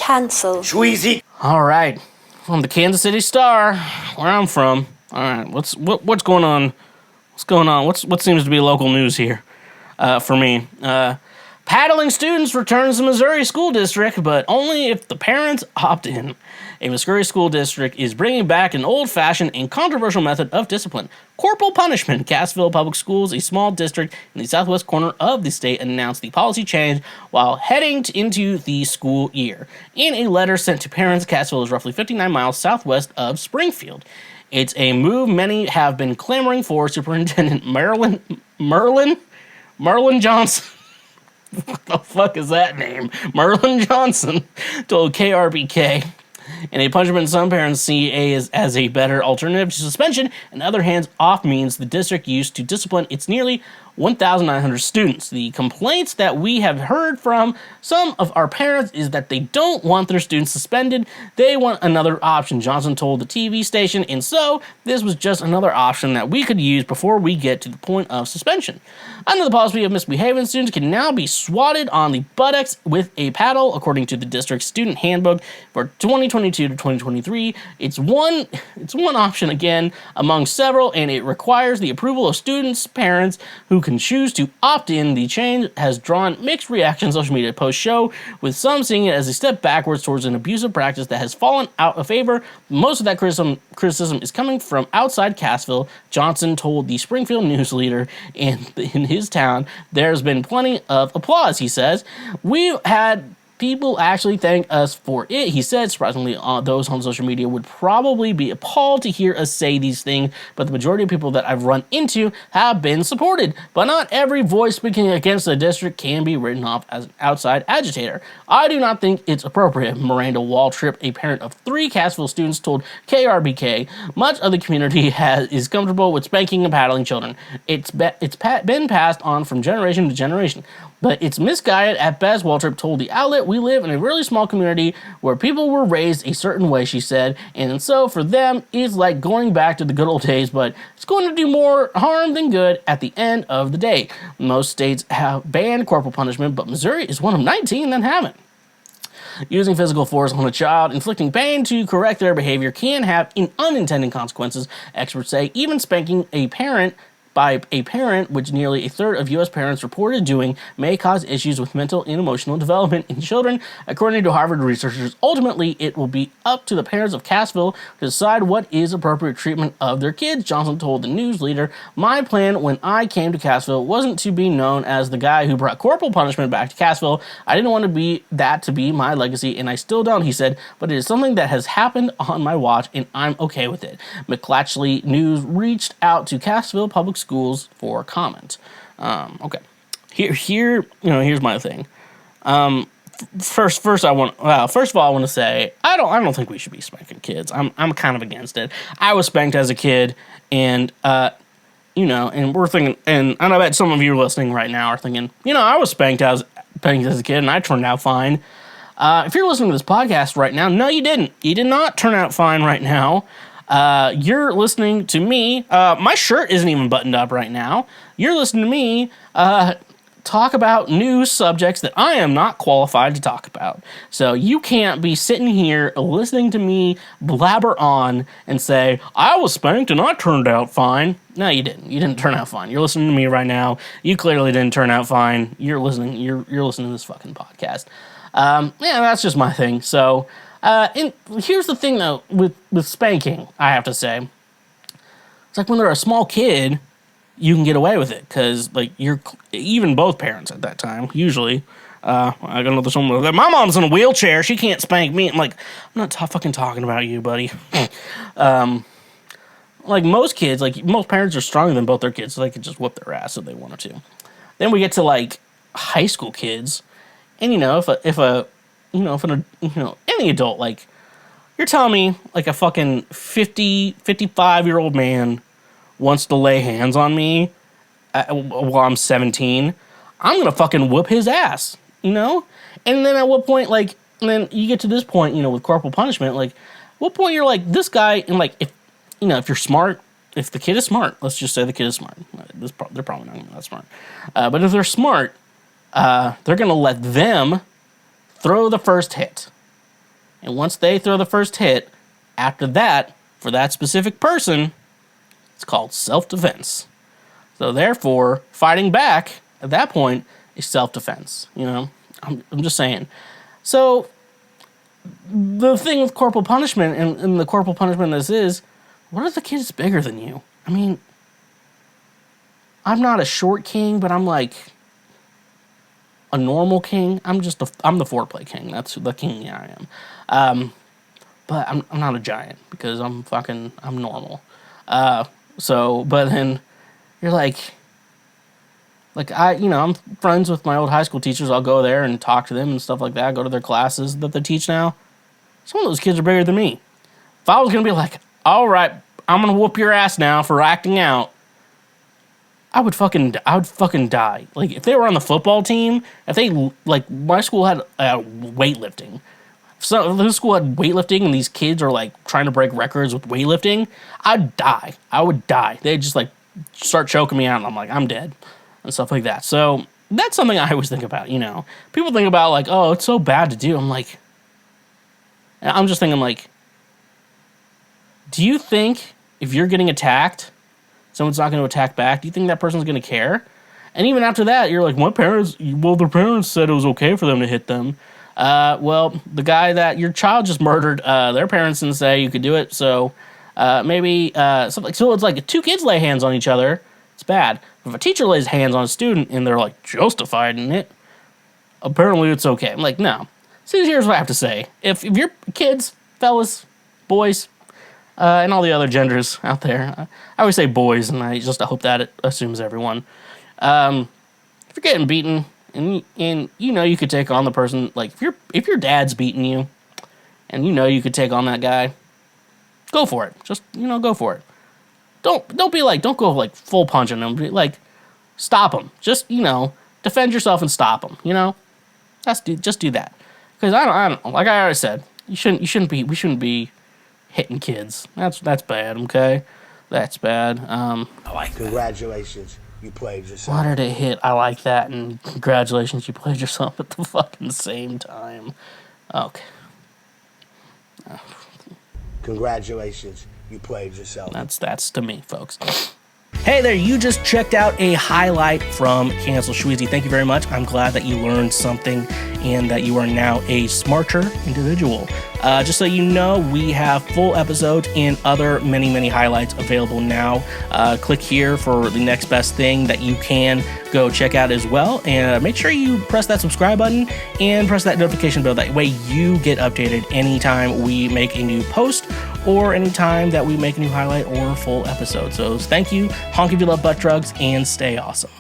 Cancel. Schweezy. All right, from the Kansas City Star, where I'm from. All right, what's going on? What's going on? What seems to be local news here for me? Paddling students returns to Missouri school district, but only if the parents opt in. A Missouri school district is bringing back an old-fashioned and controversial method of discipline: corporal punishment. Cassville Public Schools, a small district in the southwest corner of the state, announced the policy change while heading into the school year. In a letter sent to parents, Cassville is roughly 59 miles southwest of Springfield. It's a move many have been clamoring for. Superintendent Merlin Johnson. What the fuck is that name? Merlin Johnson told KRBK. In a punishment some parents see as a better alternative to suspension, and other hands-off means the district used to discipline its nearly 1,900 students. The complaints that we have heard from some of our parents is that they don't want their students suspended. They want another option, Johnson told the TV station, and so this was just another option that we could use before we get to the point of suspension. Under the policy of misbehaving, students can now be swatted on the buttocks with a paddle, according to the district's student handbook for 2022 to 2023. It's one option again among several, and it requires the approval of students' parents who can choose to opt in. The change has drawn mixed reactions. Social media posts show, with some seeing it as a step backwards towards an abusive practice that has fallen out of favor. Most of that criticism is coming from outside Cassville, Johnson told the Springfield News Leader. In his town, there's been plenty of applause, he says. We've had people actually thank us for it, he said. Surprisingly, those on social media would probably be appalled to hear us say these things, but the majority of people that I've run into have been supported. But not every voice speaking against the district can be written off as an outside agitator. I do not think it's appropriate, Miranda Waltrip, a parent of 3 Cassville students, told KRBK. Much of the community is comfortable with spanking and paddling children. It's been passed on from generation to generation. But it's misguided at best, Waltrip told the outlet. We live in a really small community where people were raised a certain way, she said, and so for them, it's like going back to the good old days, but it's going to do more harm than good at the end of the day. Most states have banned corporal punishment, but Missouri is one of 19 that haven't. Using physical force on a child, inflicting pain to correct their behavior can have unintended consequences, experts say. Even spanking a parent by a parent, which nearly a third of U.S. parents reported doing, may cause issues with mental and emotional development in children. According to Harvard researchers, ultimately it will be up to the parents of Cassville to decide what is appropriate treatment of their kids, Johnson told the news leader. My plan when I came to Cassville wasn't to be known as the guy who brought corporal punishment back to Cassville. I didn't want to be my legacy, and I still don't, he said, but it is something that has happened on my watch, and I'm okay with it. McClatchley News reached out to Cassville Public Schools for comment. Okay, here's my thing. First of all, I want to say I don't think we should be spanking kids. I'm kind of against it. I was spanked as a kid, and and we're thinking, and I bet some of you listening right now are thinking, I was spanked as a kid, and I turned out fine. If you're listening to this podcast right now, no, you didn't. You did not turn out fine right now. You're listening to me. My shirt isn't even buttoned up right now. You're listening to me talk about news subjects that I am not qualified to talk about. So you can't be sitting here listening to me blabber on and say, I was spanked and I turned out fine. No, you didn't. You didn't turn out fine. You're listening to me right now. You clearly didn't turn out fine. You're listening to this fucking podcast. That's just my thing. So, and here's the thing though, with spanking, I have to say, it's like when they're a small kid, you can get away with it, because like even both parents at that time, usually, I got another someone that my mom's in a wheelchair, she can't spank me. I'm like, I'm not fucking talking about you, buddy. Like most kids, like most parents are stronger than both their kids, so they could just whip their ass if they wanted to. Then we get to like high school kids, and any adult, like, you're telling me like a fucking 55-year-old man wants to lay hands on me while I'm 17, I'm gonna fucking whoop his ass, And then at what point, like, and then you get to this point, with corporal punishment, like, what point you're like, this guy, and like, if you're smart, if the kid is smart, let's just say the kid is smart, they're probably not gonna be that smart, but if they're smart, they're gonna let them throw the first hit, And once they throw the first hit, after that, for that specific person, it's called self-defense. So therefore, fighting back at that point is self-defense. You know, I'm just saying. So the thing with corporal punishment and the corporal punishment this is, what if the kid's bigger than you? I mean, I'm not a short king, but I'm like a normal king. I'm the foreplay king. That's the king I am. But I'm not a giant because I'm normal. But then you're I'm friends with my old high school teachers. I'll go there and talk to them and stuff like that. Go to their classes that they teach now. Some of those kids are bigger than me. If I was gonna be like, all right, I'm gonna whoop your ass now for acting out, I would fucking die. Like, if they were on the football team, my school had weightlifting. So if this school had weightlifting and these kids are like trying to break records with weightlifting, I'd die. I would die. They'd just like start choking me out and I'm like, I'm dead and stuff like that. So that's something I always think about, you know. People think about like, oh, it's so bad to do. I'm just thinking like, do you think if you're getting attacked, someone's not going to attack back? Do you think that person's going to care? And even after that, you're like, their parents said it was okay for them to hit them. Well, the guy that your child just murdered, their parents didn't say you could do it, so maybe something. So it's like if two kids lay hands on each other, it's bad. If a teacher lays hands on a student and they're like justified in it, apparently it's okay. I'm like, no. So here's what I have to say: if your kids, fellas, boys, and all the other genders out there, I always say boys, and I hope that it assumes everyone. If you're getting beaten. And you know you could take on the person, like if your dad's beating you, and you know you could take on that guy, go for it. Just go for it. Don't go like full punching him. Like stop him. Just defend yourself and stop him. Just do that. Because I don't like I already said, we shouldn't be hitting kids. That's bad. Okay, that's bad. I like that. Congratulations. You played yourself. Why did it hit? I like that, and congratulations, you played yourself at the fucking same time. Okay. Congratulations, you played yourself. That's to me, folks. Hey there, you just checked out a highlight from Cancel Schweezy. Thank you very much. I'm glad that you learned something and that you are now a smarter individual. Just so you know, we have full episodes and other many highlights available now. Click here for the next best thing that you can go check out as well. And make sure you press that subscribe button and press that notification bell. That way you get updated anytime we make a new post or anytime that we make a new highlight or full episode. So thank you, honk if you love butt drugs, and stay awesome.